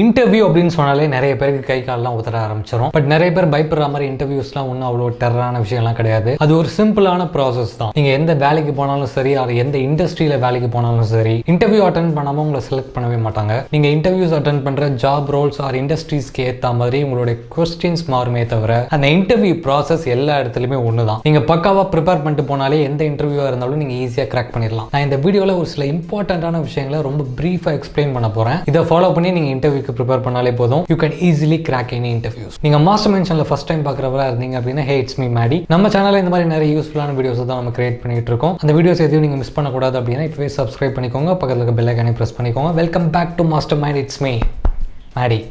Interview அப்படின்னு சொன்னாலே நிறைய பேருக்கு கை காலெல்லாம் உதற ஆரம்பிச்சிடும். பட் நிறைய பேர் பயப்படுற மாதிரி இன்டர்வியூஸ்லாம் ஒன்றும் அவ்வளோ டெரரான விஷயம்லாம் கிடையாது. அது ஒரு சிம்பிளான ப்ராசஸ் தான். நீங்கள் எந்த வேலைக்கு போனாலும் சரி, அது எந்த இண்டஸ்ட்ரியில் வேலைக்கு போனாலும் சரி, இன்டர்வியூ அட்டென்ட் பண்ணாமல் உங்களை செலக்ட் பண்ணவே மாட்டாங்க. நீங்கள் இன்டர்வியூஸ் அட்டென்ட் பண்ணுற ஜாப் ரோல்ஸ் ஆர் இண்டஸ்ட்ரீஸ்க்கு ஏற்ற மாதிரி உங்களுடைய கொஸ்டின்ஸ் மாறுமே தவிர அந்த இன்டர்வியூ ப்ராசஸ் எல்லா இடத்துலையுமே ஒன்று தான். நீங்கள் பக்காவாக ப்ரிப்பேர் பண்ணிட்டு போனாலே எந்த இன்டர்வியூவாக இருந்தாலும் நீங்கள் ஈஸியாக கிராக் பண்ணிடலாம். நான் இந்த வீடியோவில் ஒரு சில இம்பார்ட்டண்ட்டான விஷயங்களை ரொம்ப பிரீஃபாக எக்ஸ்பிளைன் பண்ண போகிறேன். இதை ஃபாலோ பண்ணி நீங்கள் இன்டர்வியூக்கு ப்ரிப்பேர் பண்ணாலே போதும். You can easily crack any interviews. நீங்க மாஸ்டர் மைண்ட் சேனலை ஃபர்ஸ்ட் டைம் பார்க்குறவரா இருந்தீங்க அப்படின்னா, ஹே இட்ஸ் மீ மேடி. நம்ம சேனலில் இந்த மாதிரி நிறைய யூஸ்ஃபுல்லான வீடியோஸ் தான் நம்ம கிரியேட் பண்ணிட்டு இருக்கோம். அந்த வீடியோஸ் எதுவும் நீங்கள் மிஸ் பண்ணக்கூடாது அப்படின்னா இப்பவே சப்ஸ்கிரைப் பண்ணிக்கோங்க, பக்கத்தில் இருக்க பெல் ஐகானை பிரஸ் பண்ணிக்கோங்க. Welcome back to Master Mind, it's me Maddy.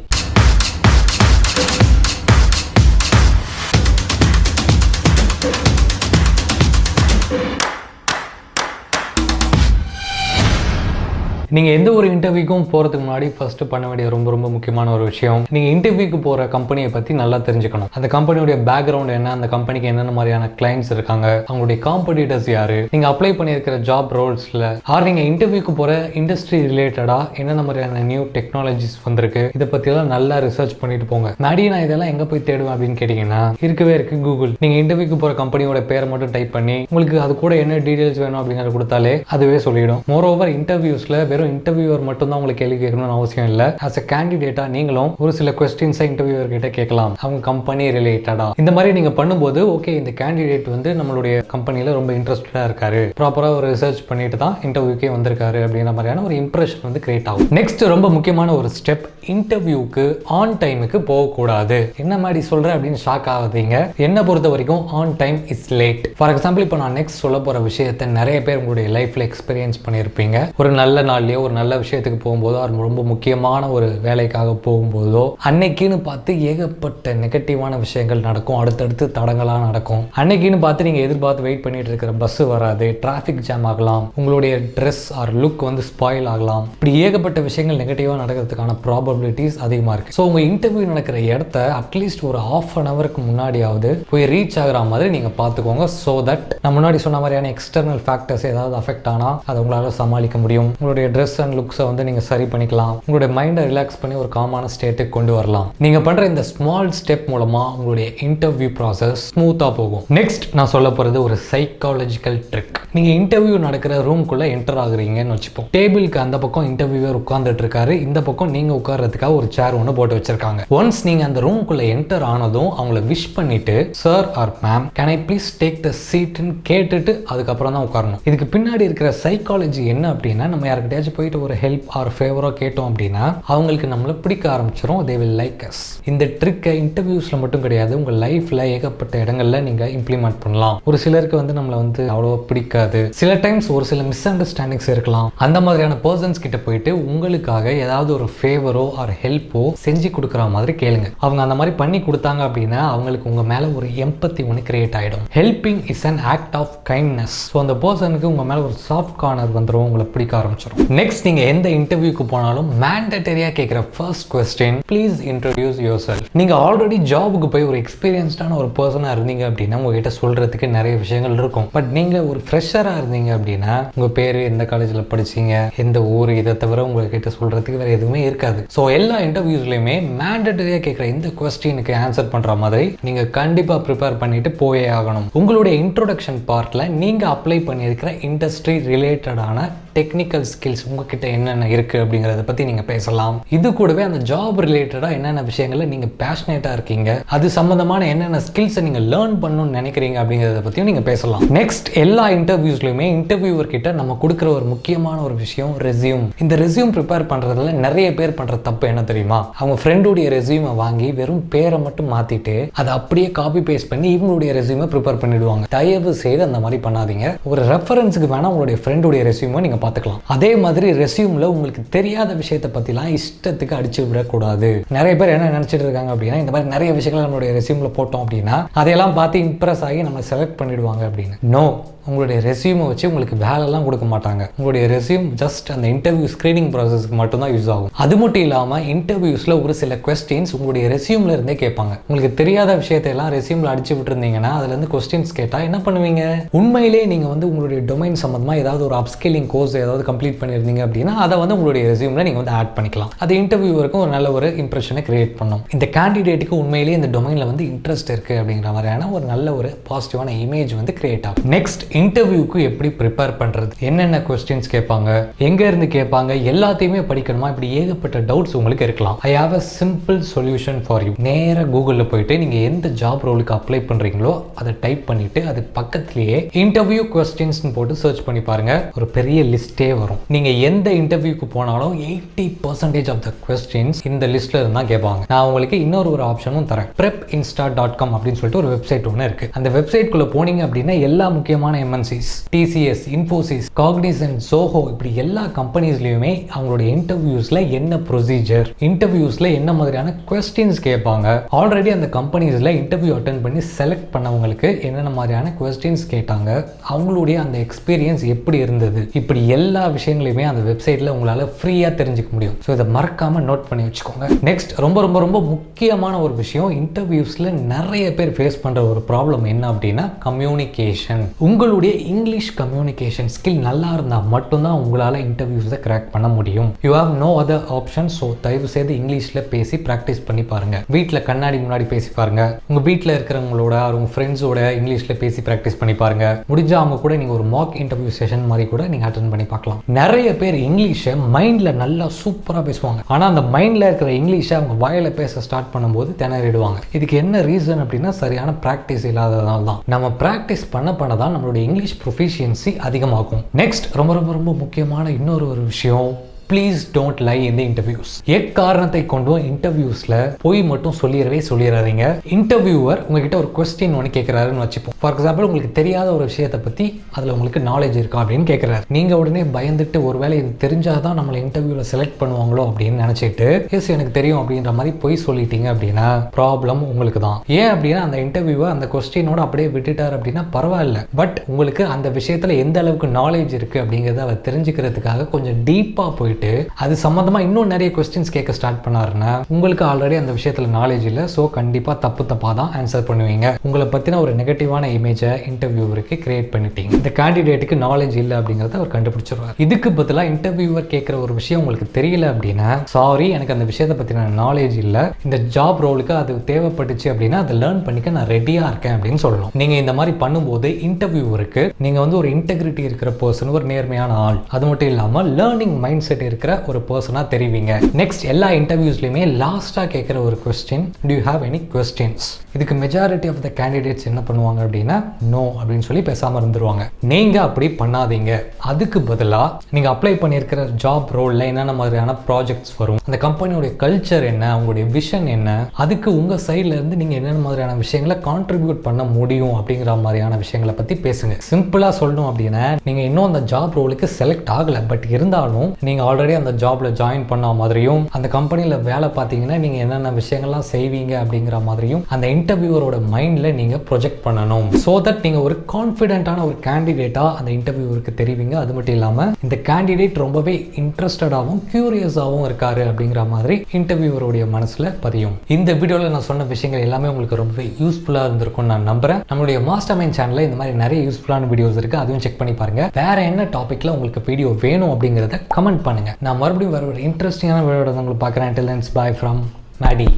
நீங்கள் எந்த ஒரு இன்டர்வியூக்கும் போகிறதுக்கு முன்னாடி ஃபர்ஸ்ட் பண்ண வேண்டிய ரொம்ப முக்கியமான ஒரு விஷயம், நீங்கள் இன்டர்வியூக்கு போகிற கம்பெனியை பற்றி நல்லா தெரிஞ்சுக்கணும். அந்த கம்பெனியோட பேக்ரவுண்ட் என்ன, அந்த கம்பெனிக்கு என்னென்ன மாதிரியான கிளைண்ட்ஸ் இருக்காங்க, அவங்களுடைய காம்படிட்டர்ஸ் யாரு, நீங்கள் அப்ளை பண்ணியிருக்கிற ஜாப் ரோல்ஸில் ஆர் நீங்கள் இன்டர்வியூக்கு போகிற இண்டஸ்ட்ரி ரிலேட்டடாக என்னென்ன மாதிரியான நியூ டெக்னாலஜிஸ் வந்திருக்கு, இதை பற்றியெல்லாம் நல்லா ரிசர்ச் பண்ணிட்டு போங்க. மேடி நான் இதெல்லாம் எங்கே போய் தேடுவேன் அப்படின்னு கேட்டிங்கன்னா, இருக்கவே இருக்கு கூகுள். நீங்கள் இன்டர்வியூக்கு போகிற கம்பெனியோட பேரை மட்டும் டைப் பண்ணி உங்களுக்கு அது கூட என்ன டீடைல்ஸ் வேணும் அப்படிங்கிறத கொடுத்தாலே அதுவே சொல்லிடும். மோரோவர் இன்டர்வியூஸில் வெறும் இன்டர்வியூவர் மட்டும் தான் உங்களுக்கு கேள்வி கேட்கணும்னு அவசியம் இல்லை. ஆஸ் அ கேண்டிடேட்டா நீங்களும் ஒரு சில கொஸ்டின்ஸை இன்டர்வியூவர் கிட்ட கேட்கலாம், அவங்க கம்பெனி ரிலேட்டடா. இந்த மாதிரி நீங்க பண்ணும்போது ஓகே இந்த கேண்டிடேட் வந்து நம்மளுடைய கம்பெனில ரொம்ப இன்ட்ரெஸ்டடா இருக்காரு, ப்ராப்பரா ஒரு ரிசர்ச் பண்ணிட்டு தான் இன்டர்வியூக்கே வந்திருக்காரு அப்படிங்கிற மாதிரியான ஒரு இம்ப்ரெஷன் வந்து கிரியேட் ஆகும். நெக்ஸ்ட் ரொம்ப முக்கியமான ஒரு ஸ்டெப், இன்டர்வியூக்கு ஆன் டைமுக்கு போகக்கூடாது. என்ன மாதிரி சொல்றேன் அப்படின்னு ஷாக் ஆகாதீங்க. என்ன பொறுத்த வரைக்கும் on time is late. For example இப்போ நான் நெக்ஸ்ட் சொல்ல போற விஷயத்தை நிறைய பேர் உங்களுடைய லைஃப்ல எக்ஸ்பீரியன்ஸ் பண்ணியிருப்பீங்க. ஒரு நல்ல நாள்லயோ ஒரு நல்ல விஷயத்துக்கு போகும்போதோ, ரொம்ப முக்கியமான ஒரு வேலைக்காக போகும்போதோ, அன்னைக்குன்னு பார்த்து ஏகப்பட்ட நெகட்டிவான விஷயங்கள் நடக்கும், அடுத்தடுத்து தடங்களாக நடக்கும். அன்னைக்குன்னு பார்த்து நீங்க எதிர்பார்த்து வெயிட் பண்ணிட்டு இருக்கிற பஸ் வராது, டிராஃபிக் ஜாம் ஆகலாம், உங்களுடைய ட்ரெஸ் ஆர் லுக் வந்து ஸ்பாயில் ஆகலாம். இப்படி ஏகப்பட்ட விஷயங்கள் நெகட்டிவா நடக்கிறதுக்கான ப்ராபபிலிட்டிஸ் அதிகமாக இருக்கு. ஸோ உங்க இன்டர்வியூ நடக்கிற இடத்த அட்லீஸ்ட் ஒரு ½ அன் ஹவருக்கு முன்னாடியாவது போய் ரீச் ஆகிற மாதிரி நீங்க பார்த்துக்கோங்க. ஸோ தட் நான் முன்னாடி சொன்ன மாதிரியான எக்ஸ்டர்னல் ஃபேக்டர்ஸ் ஏதாவது அஃபெக்ட் ஆனால் அதை உங்களால் சமாளிக்க முடியும். உங்களுடைய ட்ரெஸ் அண்ட் லுக்ஸை வந்து நீங்க சரி பண்ணிக்கலாம், உங்களுடைய மைண்டை ரிலாக்ஸ் பண்ணி ஒரு காமான ஸ்டேட்டுக்கு கொண்டு வரலாம். நீங்க பண்ற இந்த ஸ்மால் ஸ்டெப் மூலமா உங்களுடைய இன்டர்வியூ ப்ராசஸ் ஸ்மூத்தா போகும். நெக்ஸ்ட் நான் சொல்ல போறது ஒரு சைக்காலஜிக்கல் ட்ரிக். நீங்க இன்டர்வியூ நடக்கிற ரூம்குள்ள என்டர் ஆகுறீங்கன்னு வச்சுப்போம். டேபிளுக்கு அந்த பக்கம் இன்டர்வியூவர் உட்கார்ந்துட்டு இருக்காரு, இந்த பக்கம் நீங்க உட்கார்றதுக்காக ஒரு சேர் ஒன்று போட்டு வச்சிருக்காங்க. ஒன்ஸ் நீங்க அந்த ரூம்குள்ள என்டர் ஆனதும் அவங்கள விஷ் பண்ணிட்டு sir or ma'am can I please take the சீட்னு கேட்டுட்டு அதுக்கப்புறம் தான் உட்காரணும். இதுக்கு பின்னாடி இருக்கிற சைக்காலஜி என்ன அப்படின்னா, நம்ம யாருக்கிட்டையாச்சும் போயிட்டு ஒரு ஹெல்ப் ஆர் ஃபேவரோ கேட்டோம் அப்படின்னா அவங்களுக்கு நம்மளை பிடிக்க ஆரம்பிச்சிடும். They will like us. இந்த ட்ரிக்கை இன்டர்வியூஸ்ல மட்டும் கிடையாது, உங்க லைஃப்ல ஏகப்பட்ட இடங்கள்ல நீங்க இம்ப்ளிமெண்ட் பண்ணலாம். ஒரு சிலருக்கு வந்து நம்மளை வந்து அவ்வளோ பிடிக்காது, சில டைம்ஸ் ஒரு சில மிஸ் அண்டர்ஸ்டாண்டிங்ஸ் இருக்கலாம். அந்த மாதிரியான பர்சன்ஸ் கிட்ட போயிட்டு உங்களுக்காக ஏதாவது ஒரு ஃபேவரோ ஆர் ஹெல்ப்போ செஞ்சு கொடுக்குற மாதிரி கேளுங்க. அவங்க அந்த மாதிரி பண்ணி கொடுத்தாங்க அப்படின்னா அவங்களுக்கு உங்க மேல ஒரு எம்பத்தி ஒன்று கிரியேட் ஆயிடும். Helping is an act of kindness. So அந்த பர்சனுக்கு உங்க மேல ஒரு சாஃப்ட் கார்னர் வந்துடும், உங்களை பிடிக்க ஆரம்பிச்சிடும். நெக்ஸ்ட் நீங்க எந்த இன்டர்வியூக்கு போனாலும் மேண்டட்டரியா கேட்கிற first question, please introduce yourself. நீங்க ஆல்ரெடி ஜாபுக்கு போய் ஒரு எக்ஸ்பீரியன்ஸ்டான ஒரு பர்சனா இருந்தீங்க அப்படின்னா உங்ககிட்ட சொல்றதுக்கு நிறைய விஷயங்கள் இருக்கும். பட் நீங்க ஒரு ஃப்ரெஷரா இருந்தீங்க அப்படின்னா உங்க பேரு, எந்த காலேஜ்ல படிச்சீங்க, எந்த ஊர், இதை தவிர உங்ககிட்ட சொல்றதுக்கு வேற எதுவுமே இருக்காது. ஸோ எல்லா இன்டர்வியூஸ்லயுமே மேண்டட்டரியா கேட்கிற இந்த கொஸ்டினுக்கு ஆன்சர் பண்ற மாதிரி நீங்க கண்டிப்பா ப்ரிப்பேர் பண்ணிட்டு போயே ஆகணும். உங்களுடைய இன்ட்ரோடக்ஷன் பார்ட்ல நீங்க அப்ளை பண்ணியிருக்கிற இண்டஸ்ட்ரி ரிலேட்டடான டெக்னிக்கல் ஸ்கில்ஸ் உங்ககிட்ட என்னென்ன இருக்கு அப்படிங்கறத பத்தி நீங்க பேசலாம். இது கூடவே அந்த ஜாப் ரிலேட்டடா என்னென்ன விஷயங்கள்ல நீங்க பேஷனேட்டா இருக்கீங்க, அது சம்பந்தமான என்னென்ன ஸ்கில்ஸை நீங்க லேர்ன் பண்ணணும்னு நினைக்கிறீங்க அப்படிங்கறத பத்தியும் நீங்க பேசலாம். நெக்ஸ்ட் எல்லா இன்டர்வியூஸ்லயுமே இன்டர்வியூவர் கிட்ட நம்ம கொடுக்குற ஒரு முக்கியமான ஒரு விஷயம் ரெஸ்யூம். இந்த ரெஸ்யூம் ப்ரிப்பேர் பண்றதுல நிறைய பேர் பண்ற தப்பு என்ன தெரியுமா, அவங்க ஃப்ரெண்டுடைய ரெஸ்யூமை வாங்கி வெறும் பேரை மட்டும் மாத்திட்டு அதை அப்படியே காப்பி பேஸ்ட் பண்ணி இவங்களுடைய ரெஸ்யூமை ப்ரிப்பேர் பண்ணிடுவாங்க. தயவு செய்து அந்த மாதிரி பண்ணாதீங்க. ஒரு ரெஃபரன்ஸுக்கு வேணா உங்களுடைய ஃப்ரெண்டுடைய ரெஸ்யூமை நீங்க பார்த்துக்கலாம். அதே மாதிரி ரெஸ்யூம்ல உங்களுக்கு தெரியாத விஷயத்தை பத்திலாம் இஷ்டத்துக்கு அடிச்சு விடக்கூடாது. நிறைய பேர் என்ன நினைச்சிட்டு இருக்காங்க அப்படின்னா, இந்த மாதிரி நிறைய விஷயங்கள் நம்மளுடைய ரெஸ்யூம்ல போட்டோம் அப்படின்னா அதையெல்லாம் பார்த்து இம்ப்ரெஸ் ஆகி நம்ம செலக்ட் பண்ணிடுவாங்க அப்படின்னு. நோ, உங்களுடைய ரெஸ்யூமை வச்சு உங்களுக்கு வேலைலாம் கொடுக்க மாட்டாங்க. உங்களுடைய ரெஸ்யூம் ஜஸ்ட் அந்த இன்டர்வியூ ஸ்க்ரீனிங் ப்ராசஸ்க்கு மட்டும்தான் யூஸ் ஆகும். அது மட்டும் இல்லாமல் இன்டர்வியூஸில் ஒரு சில கொஸ்டின்ஸ் உங்களுடைய ரெஸ்யூமில் இருந்தே கேட்பாங்க. உங்களுக்கு தெரியாத விஷயத்தையெல்லாம் ரெஸ்யூமில் அடிச்சு விட்டுருந்தீங்கன்னா அதுலேருந்து கொஸ்டின்ஸ் கேட்டால் என்ன பண்ணுவீங்க? உண்மையிலே நீங்கள் வந்து உங்களுடைய டொமைன் சம்மந்தமாக ஏதாவது ஒரு அப்ஸ்கில்லிங் கோர்ஸ் ஏதாவது கம்ப்ளீட் பண்ணியிருந்தீங்க அப்படின்னா அதை வந்து உங்களுடைய ரெஸ்யூமில் நீங்கள் வந்து ஆட் பண்ணிக்கலாம். அது இன்டர்வியூவருக்கும் ஒரு நல்ல ஒரு இம்ப்ரெஷனை கிரியேட் பண்ணும். இந்த கேண்டிடேட்டுக்கு உண்மையிலேயே இந்த டொமைனில் வந்து இன்ட்ரெஸ்ட் இருக்குது அப்படிங்கிற மாதிரியான ஒரு நல்ல ஒரு பாசிட்டிவான இமேஜ் வந்து கிரியேட் ஆகும். நெக்ஸ்ட், இன்டர்வியூக்கு எப்படி ப்ரிப்பேர் பண்ணுறது, என்னென்ன கொஸ்டின்ஸ் கேட்பாங்க, எங்கே இருந்து கேட்பாங்க, எல்லாத்தையுமே படிக்கணுமா, இப்படி ஏகப்பட்ட டவுட்ஸ் உங்களுக்கு இருக்கலாம். I have a simple solution for you. நேராக கூகுளில் போயிட்டு நீங்கள் எந்த ஜாப் ரோலுக்கு அப்ளை பண்ணுறீங்களோ அதை டைப் பண்ணிவிட்டு அது பக்கத்துலேயே இன்டர்வியூ கொஸ்டின்ஸ்னு போட்டு சர்ச் பண்ணி பாருங்கள். ஒரு பெரிய லிஸ்ட்டே வரும். நீங்கள் எந்த இன்டர்வியூக்கு போனாலும் 80% ஆஃப் த கொஸ்டின்ஸ் இந்த லிஸ்ட்டில் இருந்தால் கேட்பாங்க. நான் உங்களுக்கு இன்னொரு ஆப்ஷனும் தரேன். prepinsta.com அப்படின்னு சொல்லிட்டு ஒரு வெப்சைட் ஒன்று இருக்கு. அந்த வெப்சைட்குள்ள போனீங்க அப்படின்னா எல்லா முக்கியமான MNCs, TCS, Infosys, Cognizant, Zoho இப்படி எல்லா கம்பெனிஸ்லயுமே அவங்களுடைய இன்டர்வியூஸ்ல என்ன ப்ரொசீஜர், இன்டர்வியூஸ்ல என்ன மாதிரியான கொஸ்டின்ஸ் கேட்பாங்க, ஆல்ரெடி அந்த கம்பெனிஸ்ல இன்டர்வியூ அட்டென்ட் பண்ணி செலக்ட் பண்ணவங்களுக்கு என்னென்ன மாதிரியான கொஸ்டின்ஸ் கேட்டாங்க, அவங்களுடைய அந்த எக்ஸ்பீரியன்ஸ் எப்படி இருந்தது, இப்படி எல்லா விஷயங்களையுமே அந்த வெப்சைட்ல உங்களால ஃப்ரீயா தெரிஞ்சுக்க முடியும். ஸோ இதை மறக்காம நோட் பண்ணி வச்சுக்கோங்க. நெக்ஸ்ட், ரொம்ப ரொம்ப ரொம்ப முக்கியமான ஒரு விஷயம், இன்டர்வியூஸ்ல நிறைய பேர் ஃபேஸ் பண்ற ஒரு ப்ராப்ளம் என்ன அப்படின்னா கம்யூனிகேஷன். உங்களுடைய இங்கிலீஷ் கம்யூனிகேஷன் ஸ்கில் நல்லா இருந்தால் மட்டும்தான் உங்களால் இன்டர்வியூஸை கிராக் பண்ண முடியும். You have no other option. So தயவு செய்து இங்கிலீஷில் பேசி ப்ராக்டிஸ் பண்ணி பாருங்க. வீட்டில் கண்ணாடி முன்னாடி பேசி பாருங்க. உங்கள் வீட்டில் இருக்கிறவங்களோட உங்க ஃப்ரெண்ட்ஸோட இங்கிலீஷில் பேசி ப்ராக்டிஸ் பண்ணி பாருங்க. முடிஞ்சா அவங்க கூட நீங்கள் ஒரு மாக் இன்டர்வியூ செஷன் மாதிரி கூட நீங்கள் அட்டென்ட் பண்ணி பார்க்கலாம். நிறைய பேர் இங்கிலீஷை மைண்டில் நல்லா சூப்பராக பேசுவாங்க. ஆனால் அந்த மைண்டில் இருக்கிற இங்கிலீஷை அவங்க வாயில பேச ஸ்டார்ட் பண்ணும்போது திணறிடுவாங்க. இதுக்கு என்ன ரீசன் அப்படின்னா சரியான ப்ராக்டிஸ் இல்லாததால் தான். நம்ம ப்ராக்டிஸ் பண்ண தான் நம்மளுடைய இங்கிலீஷ் ப்ரொஃபிஷியன்சி அதிகமாகும். நெக்ஸ்ட், ரொம்ப ரொம்ப ரொம்ப முக்கியமான இன்னொரு விஷயம், please don't lie in the interviews. எக்காரணத்தை கொண்டும் இன்டர்வியூஸ்ல போய் மட்டும் சொல்லிடாதீங்க. இன்டர்வியூவர் உங்ககிட்ட ஒரு கொஸ்டின் ஒன்று கேட்கிறாருன்னு வச்சுப்போம். ஃபார் எக்ஸாம்பிள், உங்களுக்கு தெரியாத ஒரு விஷயத்தை பத்தி அதுல உங்களுக்கு நாலேஜ் இருக்கா அப்படின்னு கேட்கிறாரு. நீங்க உடனே பயந்துட்டு ஒருவேளை இது தெரிஞ்சாதான் நம்மளை இன்டர்வியூல செலக்ட் பண்ணுவாங்களோ அப்படின்னு நினைச்சிட்டு எஸ் எனக்கு தெரியும் அப்படின்ற மாதிரி போய் சொல்லிட்டீங்க அப்படின்னா ப்ராப்ளம் உங்களுக்கு தான். ஏன் அப்படின்னா அந்த இன்டர்வியூவர் அந்த கொஸ்டினோட அப்படியே விட்டுட்டார் அப்படின்னா பரவாயில்ல. பட் உங்களுக்கு அந்த விஷயத்துல எந்த அளவுக்கு நாலேஜ் இருக்கு அப்படிங்கிறத அவர் தெரிஞ்சுக்கிறதுக்காக கொஞ்சம் டீப்பா போயிட்டு அது சம்பந்தமா இன்னும் நிறைய கொஸ்டின்ஸ் கேட்க ஸ்டார்ட் பண்ணாருன்னா உங்களுக்கு ஆல்ரெடி அந்த விஷயத்துல நாலேஜ் இல்ல. சோ கண்டிப்பா தப்பா தான் ஆன்சர் பண்ணுவீங்க. உங்களை பத்தின ஒரு நெகட்டிவான இமேஜை இன்டர்வியூவருக்கு கிரியேட் பண்ணிட்டீங்க. இந்த கேண்டிடேட்டுக்கு நாலேஜ் இல்ல அப்படிங்கறத அவர் கண்டுபிடிச்சிருவார். இதுக்கு பதிலா இன்டர்வியூவர் கேட்கிற ஒரு விஷயம் உங்களுக்கு தெரியல அப்படின்னா, சாரி எனக்கு அந்த விஷயத்தை பத்தின நாலேஜ் இல்ல, இந்த ஜாப் ரோலுக்கு அது தேவைப்பட்டுச்சு அப்படின்னா அதை லேர்ன் பண்ணிக்க நான் ரெடியா இருக்கேன் அப்படின்னு சொல்லணும். நீங்க இந்த மாதிரி பண்ணும்போது இன்டர்வியூவருக்கு நீங்க வந்து ஒரு இன்டெகிரிட்டி இருக்கிற பர்சன், ஒரு நேர்மையான ஆள், அது மட்டும் இல்லாம லேர்னிங் மைண்ட் செட் இருக்கிற ஒரு பர்சனா தெரிவிங்க. நெக்ஸ்ட், எல்லா இன்டர்வியூஸ்லயுமே லாஸ்டா கேட்கிற ஒரு question, do you have any questions? இதுக்கு மெஜாரிட்டி ஆஃப் த கேண்டிடேட்ஸ் என்ன பண்ணுவாங்க அப்படின்னா நோ அப்படின்னு சொல்லி பேசாம இருந்துருவாங்க. நீங்க அப்படி பண்ணாதீங்க. அதுக்கு பதிலா நீங்க அப்ளை பண்ணியிருக்கிற ஜாப் ரோல்ல என்னென்ன மாதிரியான ப்ராஜெக்ட்ஸ் வரும், அந்த கம்பெனியோட கல்ச்சர் என்ன, அவங்களுடைய விஷன் என்ன, அதுக்கு உங்க சைட்ல இருந்து நீங்க என்னென்ன மாதிரியான விஷயங்களை கான்ட்ரிபியூட் பண்ண முடியும் அப்படிங்கிற மாதிரியான விஷயங்களை பத்தி பேசுங்க. சிம்பிளா சொல்லணும் அப்படின்னா, நீங்க இன்னும் அந்த ஜாப் ரோலுக்கு செலக்ட் ஆகல, பட் இருந்தாலும் நீங்க ஆல்ரெடி அந்த ஜாப்ல ஜாயின் பண்ண மாதிரியும் அந்த கம்பெனில வேலை பார்த்தீங்கன்னா நீங்க என்னென்ன விஷயங்கள்லாம் செய்வீங்க அப்படிங்கிற மாதிரியும் அந்த இன்டர்வியூவரோட மைண்ட்ல நீங்க ப்ரொஜெக்ட் பண்ணணும். சோ தட் நீங்க ஒரு கான்ஃபிடென்ட்டான ஒரு கேண்டிடேட்டா அந்த இன்டர்வியூவருக்கு தெரிவிங்க. அது மட்டும் இல்லாம இந்த கேண்டிடேட் ரொம்பவே இன்ட்ரெஸ்டடாகவும் கியூரியஸாகவும் இருக்காரு அப்படிங்கிற மாதிரி இன்டர்வியூவருடைய மனசுல பதியும். இந்த வீடியோல நான் சொன்ன விஷயங்கள் எல்லாமே உங்களுக்கு ரொம்பவே யூஸ்ஃபுல்லா இருந்திருக்கும் நான் நம்புறேன். நம்மளுடைய மாஸ்டர் மைண்ட் சேனல்ல இந்த மாதிரி நிறைய யூஸ்ஃபுல்லான வீடியோஸ் இருக்கு, அதையும் செக் பண்ணி பாருங்க. வேற என்ன டாபிக்ல உங்களுக்கு வீடியோ வேணும் அப்படிங்கறத கமெண்ட் பண்ணுங்க. நான் மறுபடியும் வேற ஒரு இன்ட்ரெஸ்டிங்கான வீடியோட உங்களுக்கு பார்க்குறேன். Until then, bye from Maddie.